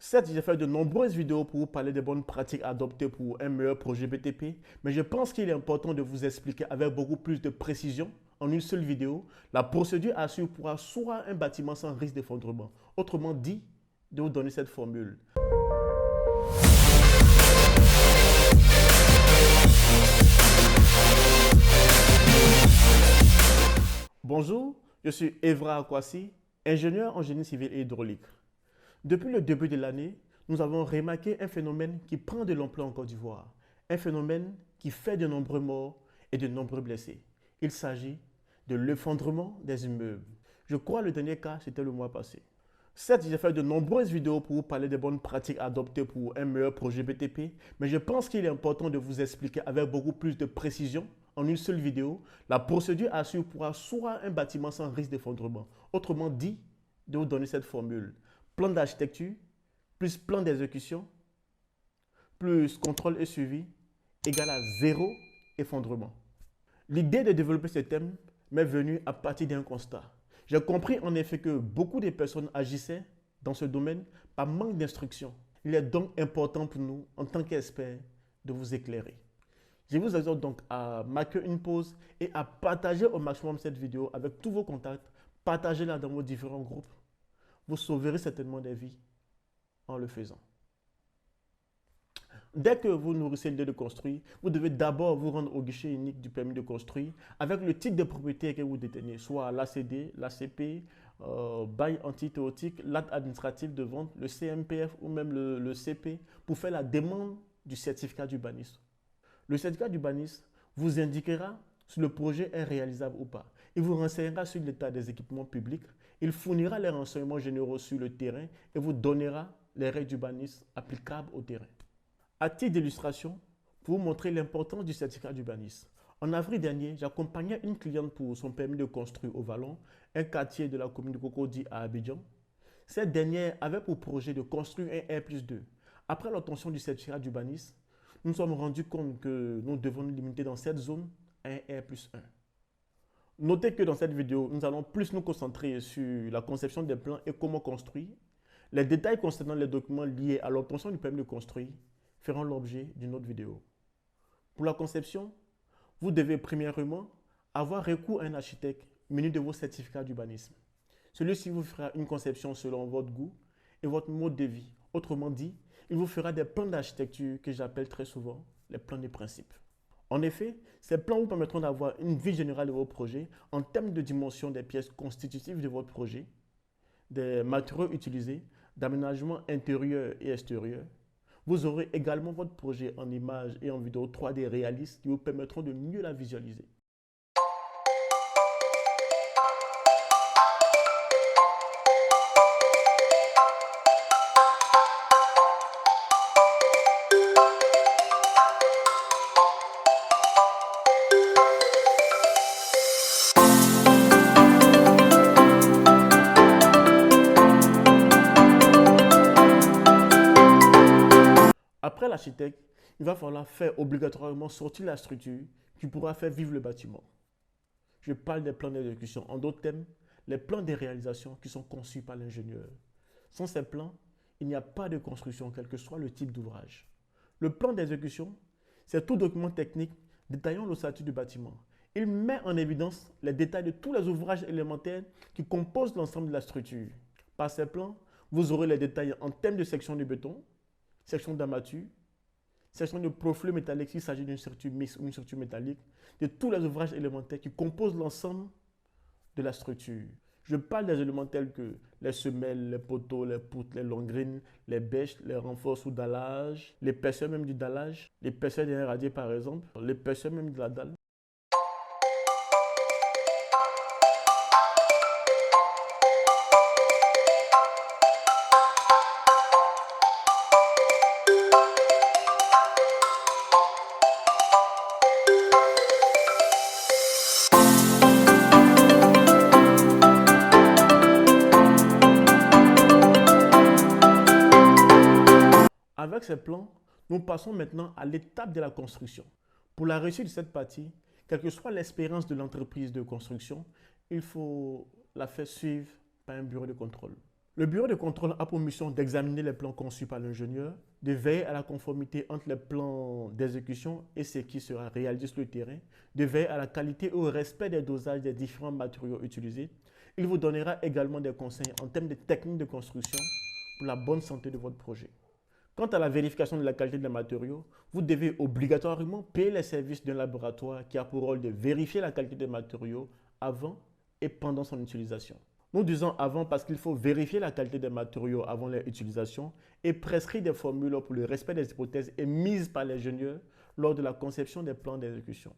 Certes, j'ai fait de nombreuses vidéos pour vous parler des bonnes pratiques adoptées pour un meilleur projet BTP, mais je pense qu'il est important de vous expliquer avec beaucoup plus de précision, en une seule vidéo, la procédure à suivre pour asseoir un bâtiment sans risque d'effondrement. Autrement dit, de vous donner cette formule. Bonjour, je suis Evra Akwasi, ingénieur en génie civil et hydraulique. Depuis le début de l'année, nous avons remarqué un phénomène qui prend de l'ampleur en Côte d'Ivoire. Un phénomène qui fait de nombreux morts et de nombreux blessés. Il s'agit de l'effondrement des immeubles. Je crois que le dernier cas, c'était le mois passé. Certes, j'ai fait de nombreuses vidéos pour vous parler des bonnes pratiques adoptées pour un meilleur projet BTP, mais je pense qu'il est important de vous expliquer avec beaucoup plus de précision, en une seule vidéo, la procédure à suivre pour asseoir un bâtiment sans risque d'effondrement. Autrement dit, de vous donner cette formule. Plan d'architecture, plus plan d'exécution, plus contrôle et suivi, égale à zéro effondrement. L'idée de développer ce thème m'est venue à partir d'un constat. J'ai compris en effet que beaucoup de personnes agissaient dans ce domaine par manque d'instruction. Il est donc important pour nous, en tant qu'experts, de vous éclairer. Je vous exhorte donc à marquer une pause et à partager au maximum cette vidéo avec tous vos contacts. Partagez-la dans vos différents groupes. Vous sauverez certainement des vies en le faisant. Dès que vous nourrissez l'idée de construire, vous devez d'abord vous rendre au guichet unique du permis de construire avec le titre de propriété que vous détenez, soit l'ACD, l'ACP, bail antithéotique, l'acte administratif de vente, le CMPF ou même le CP pour faire la demande du certificat d'urbanisme. Le certificat d'urbanisme vous indiquera si le projet est réalisable ou pas. Il vous renseignera sur l'état des équipements publics, il fournira les renseignements généraux sur le terrain et vous donnera les règles d'urbanisme applicables au terrain. À titre d'illustration, pour vous montrer l'importance du certificat d'urbanisme, en avril dernier, j'accompagnais une cliente pour son permis de construire au Vallon, un quartier de la commune de Cocody à Abidjan. Cette dernière avait pour projet de construire un R+2. Après l'obtention du certificat d'urbanisme, nous nous sommes rendus compte que nous devons nous limiter dans cette zone à un R+1. Notez que dans cette vidéo, nous allons plus nous concentrer sur la conception des plans et comment construire. Les détails concernant les documents liés à l'obtention du permis de construire feront l'objet d'une autre vidéo. Pour la conception, vous devez premièrement avoir recours à un architecte muni de vos certificats d'urbanisme. Celui-ci vous fera une conception selon votre goût et votre mode de vie. Autrement dit, il vous fera des plans d'architecture que j'appelle très souvent les plans de principe. En effet, ces plans vous permettront d'avoir une vue générale de vos projets en termes de dimension des pièces constitutives de votre projet, des matériaux utilisés, d'aménagement intérieur et extérieur. Vous aurez également votre projet en images et en vidéo 3D réalistes qui vous permettront de mieux la visualiser. Après l'architecte, il va falloir faire obligatoirement sortir la structure qui pourra faire vivre le bâtiment. Je parle des plans d'exécution. En d'autres termes, les plans de réalisation qui sont conçus par l'ingénieur. Sans ces plans, il n'y a pas de construction, quel que soit le type d'ouvrage. Le plan d'exécution, c'est tout document technique détaillant le statut du bâtiment. Il met en évidence les détails de tous les ouvrages élémentaires qui composent l'ensemble de la structure. Par ces plans, vous aurez les détails en termes de section de béton, section d'armature, section de profil métallique s'il s'agit d'une structure mixte ou une structure métallique, de tous les ouvrages élémentaires qui composent l'ensemble de la structure. Je parle des éléments tels que les semelles, les poteaux, les poutres, les longrines, les bêches, les renforts sous dallage, l'épaisseur même du dallage, l'épaisseur d'un radier par exemple, l'épaisseur même de la dalle. Avec ces plans, nous passons maintenant à l'étape de la construction. Pour la réussite de cette partie, quelle que soit l'expérience de l'entreprise de construction, il faut la faire suivre par un bureau de contrôle. Le bureau de contrôle a pour mission d'examiner les plans conçus par l'ingénieur, de veiller à la conformité entre les plans d'exécution et ce qui sera réalisé sur le terrain, de veiller à la qualité et au respect des dosages des différents matériaux utilisés. Il vous donnera également des conseils en termes de techniques de construction pour la bonne santé de votre projet. Quant à la vérification de la qualité des matériaux, vous devez obligatoirement payer les services d'un laboratoire qui a pour rôle de vérifier la qualité des matériaux avant et pendant son utilisation. Nous disons avant parce qu'il faut vérifier la qualité des matériaux avant leur utilisation et prescrire des formules pour le respect des hypothèses émises par l'ingénieur lors de la conception des plans d'exécution.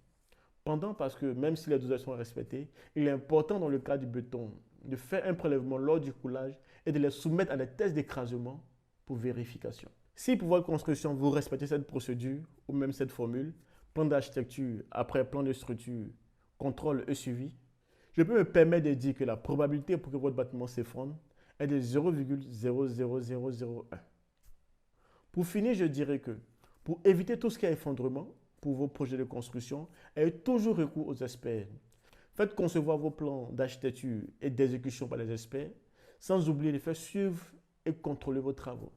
Pendant parce que même si les dosages sont respectés, il est important dans le cas du béton de faire un prélèvement lors du coulage et de les soumettre à des tests d'écrasement pour vérification. Si pour votre construction vous respectez cette procédure ou même cette formule, plan d'architecture après plan de structure, contrôle et suivi, je peux me permettre de dire que la probabilité pour que votre bâtiment s'effondre est de 0,00001. Pour finir, je dirais que pour éviter tout ce qui est effondrement pour vos projets de construction, ayez toujours recours aux experts. Faites concevoir vos plans d'architecture et d'exécution par les experts, sans oublier de faire suivre et contrôler vos travaux.